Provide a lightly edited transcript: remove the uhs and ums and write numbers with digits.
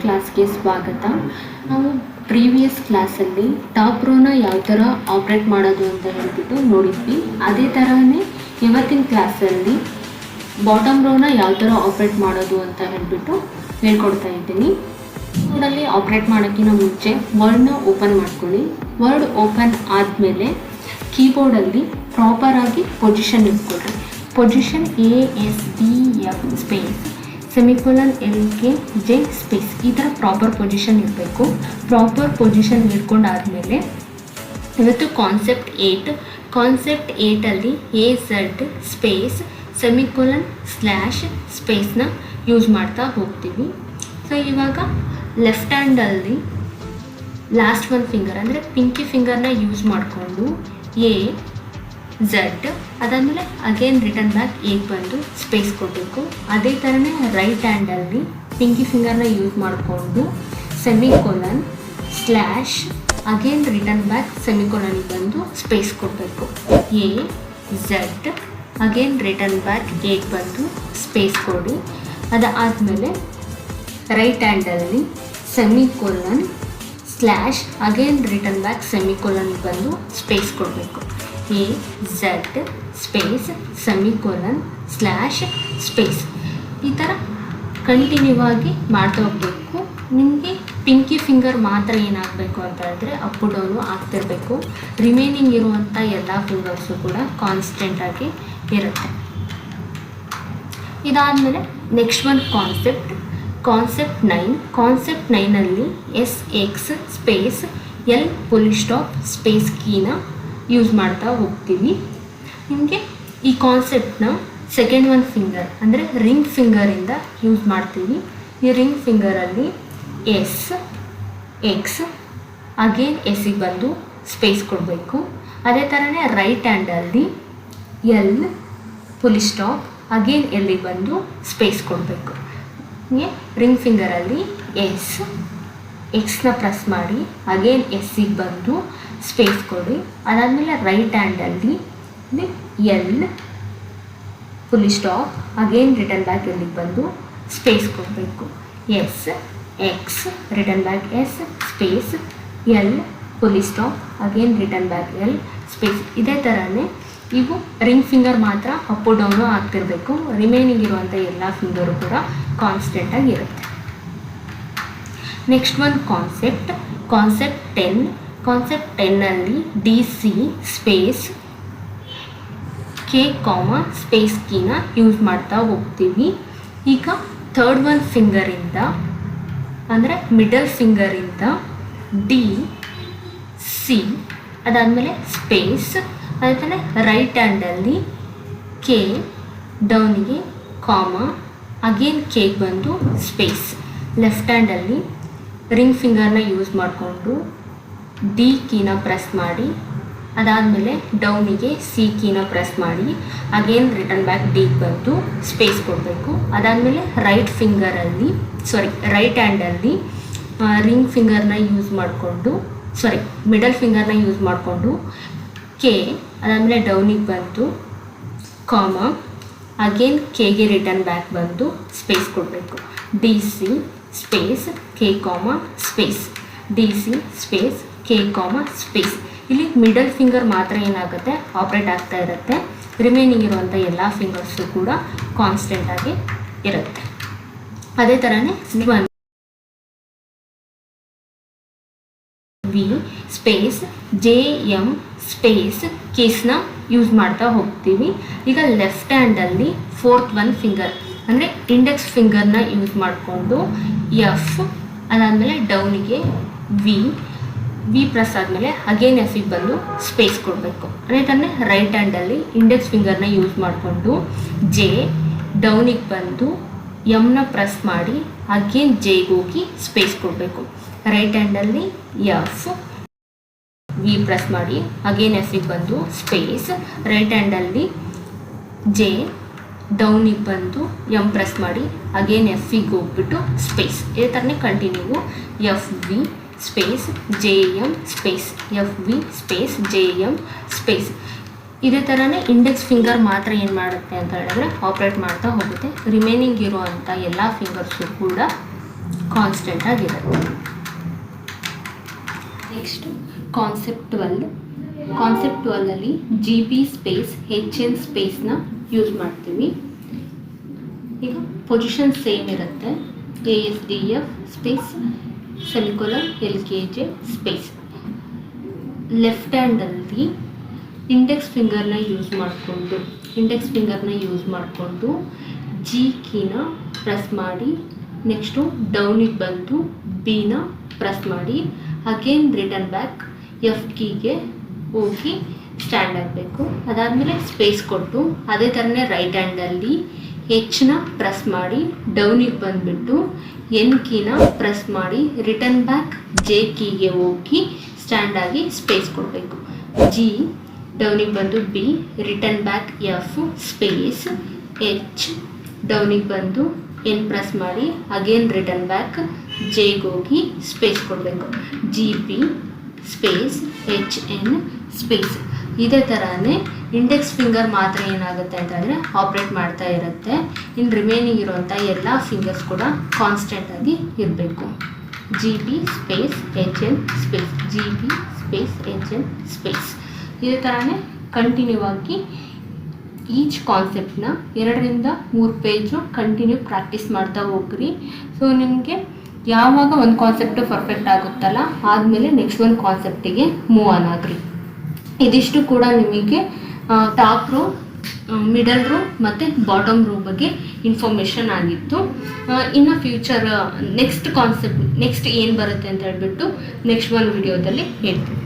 ಕ್ಲಾಸ್ಗೆ ಸ್ವಾಗತ. ನಾವು ಪ್ರೀವಿಯಸ್ ಕ್ಲಾಸಲ್ಲಿ ಟಾಪ್ ರೋನ ಯಾವ ಥರ ಆಪ್ರೇಟ್ ಮಾಡೋದು ಅಂತ ಹೇಳ್ಬಿಟ್ಟು ನೋಡಿದ್ವಿ. ಅದೇ ಥರನೇ ಇವತ್ತಿನ ಕ್ಲಾಸಲ್ಲಿ ಬಾಟಮ್ ರೋನ ಯಾವ ಥರ ಆಪ್ರೇಟ್ ಮಾಡೋದು ಅಂತ ಹೇಳ್ಬಿಟ್ಟು ಹೇಳ್ಕೊಡ್ತಾ ಇದ್ದೀನಿ. ಕೀಬೋರ್ಡಲ್ಲಿ ಆಪ್ರೇಟ್ ಮಾಡೋಕ್ಕಿಂತ ಮುಂಚೆ ವರ್ಡ್ನ ಓಪನ್ ಮಾಡ್ಕೊಳ್ಳಿ. ವರ್ಡ್ ಓಪನ್ ಆದಮೇಲೆ ಕೀಬೋರ್ಡಲ್ಲಿ ಪ್ರಾಪರಾಗಿ ಪೊಸಿಷನ್ ಇಟ್ಕೊಳ್ರಿ. Position ASDF space semicolon LKJ space ಈ ಥರ ಪ್ರಾಪರ್ ಪೊಸಿಷನ್ ಇರಬೇಕು. ಪ್ರಾಪರ್ ಪೊಸಿಷನ್ ಇಟ್ಕೊಂಡಾದಮೇಲೆ ಇವತ್ತು ಕಾನ್ಸೆಪ್ಟ್ 8ಅಲ್ಲಿ AZ ಸ್ಪೇಸ್ ಸೆಮಿಕೋಲನ್ / ಸ್ಪೇಸ್ನ ಯೂಸ್ ಮಾಡ್ತಾ ಹೋಗ್ತೀವಿ. ಸೊ ಇವಾಗ ಲೆಫ್ಟ್ ಹ್ಯಾಂಡಲ್ಲಿ ಲಾಸ್ಟ್ ಒನ್ ಫಿಂಗರ್ ಅಂದರೆ ಪಿಂಕಿ ಫಿಂಗರ್ನ ಯೂಸ್ ಮಾಡಿಕೊಂಡು AZ ಅದಾದಮೇಲೆ ಅಗೇನ್ ರಿಟರ್ನ್ ಬ್ಯಾಕ್ ಎಗೆ ಬಂದು ಸ್ಪೇಸ್ ಕೊಡಬೇಕು. ಅದೇ ಥರನೇ ರೈಟ್ ಹ್ಯಾಂಡಲ್ಲಿ ಪಿಂಕಿ ಫಿಂಗರ್ನ ಯೂಸ್ ಮಾಡಿಕೊಂಡು ಸೆಮಿಕೋಲನ್ / ಅಗೇನ್ ರಿಟರ್ನ್ ಬ್ಯಾಕ್ ಸೆಮಿಕೋಲನ್ಗೆ ಬಂದು ಸ್ಪೇಸ್ ಕೊಡಬೇಕು. AZ ಅಗೇನ್ ರಿಟರ್ನ್ ಬ್ಯಾಕ್ ಎಗೆ ಬಂದು ಸ್ಪೇಸ್ ಕೊಡಿ. ಅದಾದಮೇಲೆ ರೈಟ್ ಹ್ಯಾಂಡಲ್ಲಿ ಸೆಮಿಕೋಲನ್ / ಅಗೇನ್ ರಿಟರ್ನ್ ಬ್ಯಾಕ್ ಸೆಮಿಕೋಲನ್ಗೆ ಬಂದು ಸ್ಪೇಸ್ ಕೊಡಬೇಕು. AZ ಸ್ಪೇಸ್ ಸೆಮಿಕೋಲನ್ / ಸ್ಪೇಸ್ ಈ ಥರ ಕಂಟಿನ್ಯೂ ಆಗಿ ಮಾಡ್ತಾ ಹೋಗಬೇಕು. ನಿಮಗೆ ಪಿಂಕಿ ಫಿಂಗರ್ ಮಾತ್ರ ಏನಾಗಬೇಕು ಅಂತ ಹೇಳಿದ್ರೆ ಅಪ್ ಡೌನು ಆಗ್ತಿರಬೇಕು. ರಿಮೈನಿಂಗ್ ಇರುವಂಥ ಎಲ್ಲ ಫಿಂಗರ್ಸು ಕೂಡ ಕಾನ್ಸ್ಟೆಂಟಾಗಿ ಇರುತ್ತೆ. ಇದಾದಮೇಲೆ ನೆಕ್ಸ್ಟ್ ಒಂದು ಕಾನ್ಸೆಪ್ಟ್ 9. ಕಾನ್ಸೆಪ್ಟ್ 9ಅಲ್ಲಿ SX ಸ್ಪೇಸ್ L / ಸ್ಪೇಸ್ ಕೀನ ಯೂಸ್ ಮಾಡ್ತಾ ಹೋಗ್ತೀವಿ. ನಿಮಗೆ ಈ ಕಾನ್ಸೆಪ್ಟನ್ನ ಸೆಕೆಂಡ್ ಒನ್ ಫಿಂಗರ್ ಅಂದರೆ ರಿಂಗ್ ಫಿಂಗರಿಂದ ಯೂಸ್ ಮಾಡ್ತೀವಿ. ಈ ರಿಂಗ್ ಫಿಂಗರಲ್ಲಿ SX ಅಗೇನ್ Sಗೆ ಬಂದು ಸ್ಪೇಸ್ ಕೊಡಬೇಕು. ಅದೇ ಥರನೇ ರೈಟ್ ಹ್ಯಾಂಡಲ್ಲಿ L / ಅಗೇನ್ Lಗೆ ಬಂದು ಸ್ಪೇಸ್ ಕೊಡಬೇಕು. ರಿಂಗ್ ಫಿಂಗರಲ್ಲಿ Xನ ಪ್ರೆಸ್ ಮಾಡಿ ಅಗೇನ್ Sಗೆ ಬಂದು ಸ್ಪೇಸ್ ಕೊಡಿ. ಅದಾದಮೇಲೆ ರೈಟ್ ಹ್ಯಾಂಡಲ್ಲಿ L / ಅಗೇನ್ ರಿಟರ್ನ್ ಬ್ಯಾಕ್ Lಗೆ ಬಂದು ಸ್ಪೇಸ್ ಕೊಡಬೇಕು. SX return back S space L / again return back L space. ಇದೇ ಥರನೇ ಇವು ರಿಂಗ್ ಫಿಂಗರ್ ಮಾತ್ರ ಅಪ್ ಡೌನು ಆಗ್ತಿರಬೇಕು. ರಿಮೈನಿಂಗ್ ಇರುವಂಥ ಎಲ್ಲ ಫಿಂಗರು ಕೂಡ ಕಾನ್ಸ್ಟೆಂಟಾಗಿ ಇರುತ್ತೆ. ನೆಕ್ಸ್ಟ್ ಒಂದು ಕಾನ್ಸೆಪ್ಟ್ 10. ಕಾನ್ಸೆಪ್ಟ್ 10ಅಲ್ಲಿ DC ಸ್ಪೇಸ್ K, ಸ್ಪೇಸ್ ಕೀನ ಯೂಸ್ ಮಾಡ್ತಾ ಹೋಗ್ತೀವಿ. ಈಗ ಥರ್ಡ್ ಒನ್ ಫಿಂಗರಿಂದ ಅಂದರೆ ಮಿಡಲ್ ಫಿಂಗರಿಂದ DC ಅದಾದಮೇಲೆ ಸ್ಪೇಸ್ ಅದೇ ರೈಟ್ ಹ್ಯಾಂಡಲ್ಲಿ K ಡೌನಿಗೆ ಅಗೇನ್ Kಗೆ ಬಂದು ಸ್ಪೇಸ್. ಲೆಫ್ಟ್ ಹ್ಯಾಂಡಲ್ಲಿ ರಿಂಗ್ ಫಿಂಗರ್ನ ಯೂಸ್ ಮಾಡಿಕೊಂಡು D ಕೀನ ಪ್ರೆಸ್ ಮಾಡಿ ಅದಾದಮೇಲೆ ಡೌನಿಗೆ C ಕೀನ ಪ್ರೆಸ್ ಮಾಡಿ ಅಗೇನ್ ರಿಟರ್ನ್ ಬ್ಯಾಕ್ Dಗೆ ಬಂದು ಸ್ಪೇಸ್ ಕೊಡಬೇಕು. ಅದಾದಮೇಲೆ ರೈಟ್ ಹ್ಯಾಂಡಲ್ಲಿ ರಿಂಗ್ ಫಿಂಗರ್ನ ಯೂಸ್ ಮಾಡಿಕೊಂಡು ಮಿಡಲ್ ಫಿಂಗರ್ನ ಯೂಸ್ ಮಾಡಿಕೊಂಡು K ಅದಾದಮೇಲೆ ಡೌನಿಗೆ ಬಂದು ಅಗೇನ್ Kಗೆ ರಿಟರ್ನ್ ಬ್ಯಾಕ್ ಬಂದು ಸ್ಪೇಸ್ ಕೊಡಬೇಕು. DC space K, space DC space K, space. ಇಲ್ಲಿ ಮಿಡಲ್ ಫಿಂಗರ್ ಮಾತ್ರ ಏನಾಗುತ್ತೆ ಆಪ್ರೇಟ್ ಆಗ್ತಾ ಇರುತ್ತೆ. ರಿಮೈನಿಂಗ್ ಇರುವಂಥ ಎಲ್ಲ ಫಿಂಗರ್ಸು ಕೂಡ ಕಾನ್ಸ್ಟೆಂಟಾಗಿ ಇರುತ್ತೆ. ಅದೇ ಥರನೇ V ಸ್ಪೇಸ್ JM ಸ್ಪೇಸ್ ಕೀಸ್ನ ಯೂಸ್ ಮಾಡ್ತಾ ಹೋಗ್ತೀವಿ. ಈಗ ಲೆಫ್ಟ್ ಹ್ಯಾಂಡಲ್ಲಿ ಫೋರ್ತ್ ಒನ್ ಫಿಂಗರ್ ಅಂದರೆ ಇಂಡೆಕ್ಸ್ ಫಿಂಗರ್ನ ಯೂಸ್ ಮಾಡಿಕೊಂಡು F ಅದಾದಮೇಲೆ ಡೌನಿಗೆ V ಪ್ರೆಸ್ ಆದಮೇಲೆ ಅಗೇನ್ Fಗೆ ಬಂದು ಸ್ಪೇಸ್ ಕೊಡಬೇಕು. ಅದೇ ಥರನೇ ರೈಟ್ ಹ್ಯಾಂಡಲ್ಲಿ ಇಂಡೆಕ್ಸ್ ಫಿಂಗರ್ನ ಯೂಸ್ ಮಾಡಿಕೊಂಡು J ಡೌನಿಗೆ ಬಂದು Mನ ಪ್ರೆಸ್ ಮಾಡಿ ಅಗೇನ್ Jಗೆ ಹೋಗಿ ಸ್ಪೇಸ್ ಕೊಡಬೇಕು. ರೈಟ್ ಹ್ಯಾಂಡಲ್ಲಿ F V ಪ್ರೆಸ್ ಮಾಡಿ ಅಗೇನ್ Fಗೆ ಬಂದು ಸ್ಪೇಸ್. ರೈಟ್ ಹ್ಯಾಂಡಲ್ಲಿ J ಡೌನಿಗೆ ಬಂದು M ಪ್ರೆಸ್ ಮಾಡಿ ಅಗೇನ್ Fಗೆ ಹೋಗ್ಬಿಟ್ಟು ಸ್ಪೇಸ್. ಇದೇ ಥರನೇ continue FV space JM space FV space JM space. ಇದೇ ಥರನೇ ಇಂಡೆಕ್ಸ್ ಫಿಂಗರ್ ಮಾತ್ರ ಏನು ಮಾಡುತ್ತೆ ಅಂತ ಹೇಳಿದ್ರೆ ಆಪ್ರೇಟ್ ಮಾಡ್ತಾ ಹೋಗುತ್ತೆ. ರಿಮೈನಿಂಗ್ ಇರುವಂಥ ಎಲ್ಲ ಫಿಂಗರ್ಸು ಕೂಡ ಕಾನ್ಸ್ಟೆಂಟ್ ಆಗಿರುತ್ತೆ. ನೆಕ್ಸ್ಟು ಕಾನ್ಸೆಪ್ಟ್ 12ಅಲ್ಲಿ GB ಸ್ಪೇಸ್ HN ಸ್ಪೇಸ್ನ ಯೂಸ್ ಮಾಡ್ತೀವಿ. ಈಗ ಪೊಸಿಷನ್ ಸೇಮ್ ಇರುತ್ತೆ, ASDF space semicolon LKJ space. Left ಹ್ಯಾಂಡಲ್ಲಿ ಇಂಡೆಕ್ಸ್ ಫಿಂಗರ್ನ ಯೂಸ್ ಮಾಡಿಕೊಂಡು G ಕೀನ ಪ್ರೆಸ್ ಮಾಡಿ, ನೆಕ್ಸ್ಟು ಡೌನಿಗೆ ಬಂದು ಬಿನ ಪ್ರೆಸ್ ಮಾಡಿ, ಅಗೇನ್ ರಿಟರ್ನ್ ಬ್ಯಾಕ್ F ಕೀಗೆ ಹೋಗಿ ಸ್ಟ್ಯಾಂಡ್ ಆಗಬೇಕು. ಅದಾದಮೇಲೆ ಸ್ಪೇಸ್ ಕೊಟ್ಟು ಅದೇ ಥರನೇ ರೈಟ್ ಹ್ಯಾಂಡಲ್ಲಿ Hನ ಪ್ರೆಸ್ ಮಾಡಿ ಡೌನಿಗೆ ಬಂದುಬಿಟ್ಟು N ಕೀನ ಪ್ರೆಸ್ ಮಾಡಿ ರಿಟರ್ನ್ ಬ್ಯಾಕ್ J ಕೀಗೆ ಹೋಗಿ ಸ್ಟ್ಯಾಂಡ್ ಆಗಿ ಸ್ಪೇಸ್ ಕೊಡಬೇಕು. G ಡೌನಿಗೆ ಬಂದು B, return back F space, H ಡೌನಿಗೆ ಬಂದು N ಪ್ರೆಸ್ ಮಾಡಿ ಅಗೇನ್ ರಿಟರ್ನ್ ಬ್ಯಾಕ್ Jಗೆ ಹೋಗಿ ಸ್ಪೇಸ್ ಕೊಡಬೇಕು. GB space HN space. ಇದೇ ಥರನೇ ಇಂಡೆಕ್ಸ್ ಫಿಂಗರ್ ಮಾತ್ರ ಏನಾಗುತ್ತೆ ಅಂತಂದರೆ ಆಪ್ರೇಟ್ ಮಾಡ್ತಾ ಇರುತ್ತೆ. ಇನ್ನು ರಿಮೈನಿಂಗ್ ಇರುವಂಥ ಎಲ್ಲ ಫಿಂಗರ್ಸ್ ಕೂಡ ಕಾನ್ಸ್ಟೆಂಟಾಗಿ ಇರಬೇಕು. GB space HN space, GB space HN space. ಇದೇ ಥರನೇ ಕಂಟಿನ್ಯೂ ಆಗಿ ಈಚ್ ಕಾನ್ಸೆಪ್ಟ್ನ 2 ರಿಂದ 3 ಪೇಜು ಕಂಟಿನ್ಯೂ ಪ್ರಾಕ್ಟೀಸ್ ಮಾಡ್ತಾ ಹೋಗ್ರಿ. ಸೊ ನಿಮಗೆ ಯಾವಾಗ ಒಂದು ಕಾನ್ಸೆಪ್ಟು ಪರ್ಫೆಕ್ಟ್ ಆಗುತ್ತಲ್ಲ ಆದಮೇಲೆ ನೆಕ್ಸ್ಟ್ ಒಂದು ಕಾನ್ಸೆಪ್ಟಿಗೆ ಮೂವ್ ಆನ್ ಆಗ್ರಿ. ಇದಿಷ್ಟು ಕೂಡ ನಿಮಗೆ ಟಾಪ್ ರೋ, ಮಿಡಲ್ ರೋ ಮತ್ತು ಬಾಟಮ್ ರೋ ಬಗ್ಗೆ ಇನ್ಫಾರ್ಮೇಷನ್ ಆಗಿತ್ತು. ಇನ್ನು ಫ್ಯೂಚರ್ ನೆಕ್ಸ್ಟ್ ಕಾನ್ಸೆಪ್ಟ್ ನೆಕ್ಸ್ಟ್ ಏನು ಬರುತ್ತೆ ಅಂತ ಹೇಳ್ಬಿಟ್ಟು ನೆಕ್ಸ್ಟ್ ಒಂದು ವಿಡಿಯೋದಲ್ಲಿ ಹೇಳ್ತೀನಿ.